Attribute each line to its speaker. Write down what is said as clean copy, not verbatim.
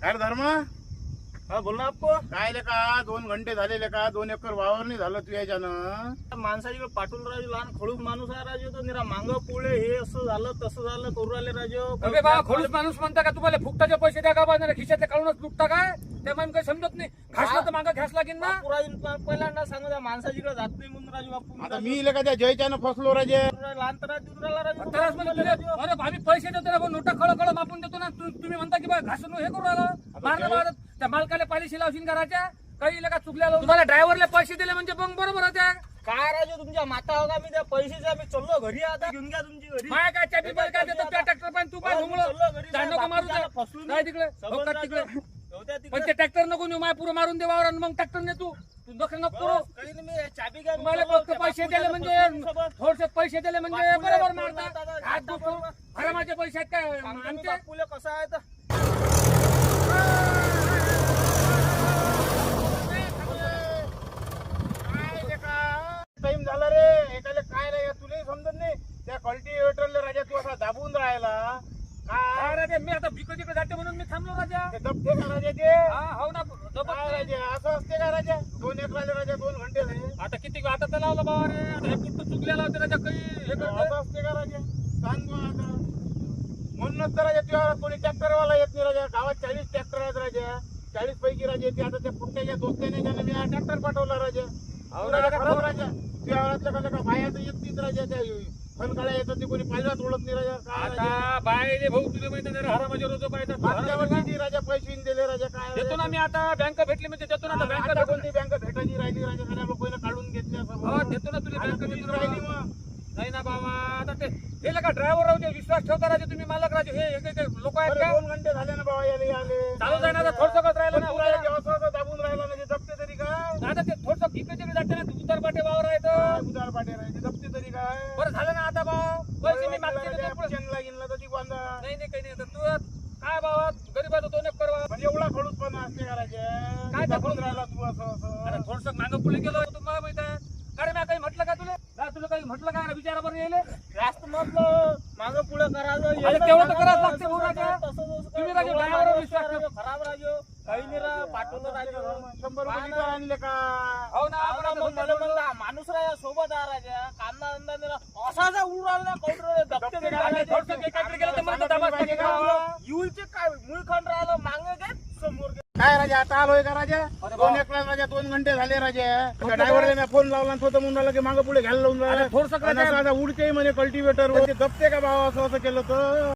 Speaker 1: काय रे धर्म
Speaker 2: हा बोल ना अप्पो.
Speaker 1: काय ले का 2 घंटे झालेले का 2 एकर वावर नाही झालं तू याच्यानं.
Speaker 2: माणसाची पाठवून राजू लहान खडूस माणूस आहे राजू. तो निरा मांग पुळे हे असं झालं तसं झालं करू राहिले राजू.
Speaker 3: अबे बाबा खडूस माणूस म्हणता का तुम्हाला फुकटाचे पैसे द्या का बाजार खिशाचे काढूनच लुटता काय त्या मला काही समजत नाही. घासलं तर मागं घ्यास लागेल ना.
Speaker 2: बापू राजू पहिल्यांदा सांगू त्या माणसाजीकडे जात नाही म्हणून राजू बापू.
Speaker 1: आता मी ले का त्या जयच्यानं फसलो राजे.
Speaker 2: लहान तर देऊन राहिला राजू.
Speaker 3: तरच म्हणजे तुला अरे आम्ही पैसे देतो ना नोटा खळ मापून देतो ना. तुम्ही म्हणता की बा घासून हे करू राहिला मारलं बाबा त्या मालकाला पालिशी लावशील करायच्या काही का चुकल्या तुम्हाला ड्रायव्हरला पैसे दिले म्हणजे मग बरोबर होत्या.
Speaker 2: काय राजू तुमच्या माता होगा मी त्या पैशाचे आम्ही चललो घरी. आता घेऊन घ्या तुमची घरी.
Speaker 3: माय काय चाबी बल काय देतो त्या ट्रॅक्टर पण तू काय घुमलं जाणं का मारू द्या.
Speaker 2: फसलून
Speaker 3: काय तिकडे हो का तिकडे पण ते ट्रॅक्टर नको नेऊ माय पुरं मारून देवावर आणि मग ट्रॅक्टर ने तू नका नको करू.
Speaker 2: काही नाही मी चाबी घ्या.
Speaker 3: तुम्हाला फक्त पैसे दिले म्हणजे थोडसे पैसे दिले म्हणजे बरोबर मारतात. हात दुखतो हरामाचे पैसे आहेत काय आमचे.
Speaker 2: बापूले कसं आहे तर
Speaker 1: टाइम झाला रे एकाले काय रे तुला समजत नाही. त्या कल्टिवेटरला राजा तू असा दाबून राहिला
Speaker 3: काय राजा मी आता भिको तिकडे जाते म्हणून मी थांबलो राजा.
Speaker 1: ते दबते का राजा ते.
Speaker 3: हा हो ना
Speaker 1: काय राजा असं असते का राजा 2 एकराले राजा 2 घंटे झाले.
Speaker 3: आता किती आता तर लावलं बाबा रे. आता हे पुढचं चुकलेलं होतं राजा काही हे करतोय.
Speaker 1: असं असते का राजा सांग बा आता. म्हणूनच तर राजा तुझ्या कोणी ट्रॅक्टरवाला येत नाही राजा. गावात 40 ट्रॅक्टर आहेत राजा. 40 पैकी राजा येते. आता त्या पुट्ट्याच्या दोस्त्याने ज्यानं मी हा ट्रॅक्टर पाठवला राजा.
Speaker 3: हो
Speaker 1: राजा
Speaker 3: राजा
Speaker 1: खरंच राजा तुझ्या घरातल्या का बाया तर येत नाहीत राजा. त्या फनकाळ्या येतात ते कोणी पाहिल्यात ओळख नाही राजा. काय राजा
Speaker 3: आता बाय भाऊ तुला माहिती नाही हरामाचे रोज
Speaker 1: मागच्या
Speaker 3: पाहिजे
Speaker 1: वर्षी ती राजा पैसे दिले राजा. काय
Speaker 3: देतो ना मी आता बँक भेटली म्हणजे देतो ना आता
Speaker 1: आता
Speaker 3: बँक
Speaker 1: कोणती बँक भेटायची राहिली राजा. सगळ्या लोकांना काढून घेतल्या
Speaker 3: हो देतो ना तुला बँक देतो ना.
Speaker 1: राहिली मग.
Speaker 3: नाही ना बाबा आता ते हे का ड्रायव्हर राहू दे विश्वास ठेवता राजे तुम्ही मालक राजे हे लोक आहेत का.
Speaker 1: 2 घंटे झाले ना बाबा याले आले.
Speaker 3: चालू जाणार आता थोडस कत राहिलं ना.
Speaker 1: तू राजा जेव्हा असं दाबून राहिला म्हणजे जपते तरी काय.
Speaker 3: आता ते थोडस इकडे तिकडे जाते ना उतर पाटे वावर आहे तर.
Speaker 1: उदार पाटे राहायचे जपते तरी काय.
Speaker 3: बरं झालं ना आता भाऊ पैसे मी मागते देतो पुढं.
Speaker 1: पेन्शनला गिनला तर ती बांधा.
Speaker 3: नाही नाही काही नाही आता तू काय बाबा गरीबाचं 2 एकर बाबा.
Speaker 1: म्हणजे एवढा खडूसपणा असते का राजा.
Speaker 3: काय
Speaker 1: दाबून राहिला तू असं
Speaker 3: अरे
Speaker 1: असं.
Speaker 3: थोडस मागं पुढे गेलो तुम्हाला माहित आहे. अरे मी काही म्हटलं का तुला तुला काही म्हटलं का विचारा बरं येईल.
Speaker 2: जास्त म्हटलं मागं पुढे करायचं.
Speaker 3: अरे तेवढं तर करावंच लागते भाऊ राजा. तुम्ही राजा ड्रायव्हरवर विश्वास ठेवा.
Speaker 2: खराब राजू काही नाही रा पाठवलं राजू.
Speaker 1: 100 रुपये किती आणले का.
Speaker 3: हो ना
Speaker 2: आवडा मग मला म्हणला माणूस राजा सोबत आहे राजा. कांदा अंदा निरा असा जा उडू राहिला कौटर दबते तरी
Speaker 3: आणि
Speaker 2: राजा.
Speaker 3: थोडंसं एकाकडे गेलं तर मला तर दबाच पाहिजे का.
Speaker 2: युलचे काय मुळ खंड राहिलं मागे काय समोर
Speaker 1: काय राजा आता आलोय का राजा. 2 एकला राजा 2 घंटे झाले राजा. ड्रायव्हरला मी फोन लावला आणि स्वतः म्हणून राहिला की मागं पुढे घ्यायला लावून राहिला.
Speaker 3: थोडंसं
Speaker 1: उडते म्हणे कल्टिवेटर. ते दबते का बाबा असं असं केलं तर.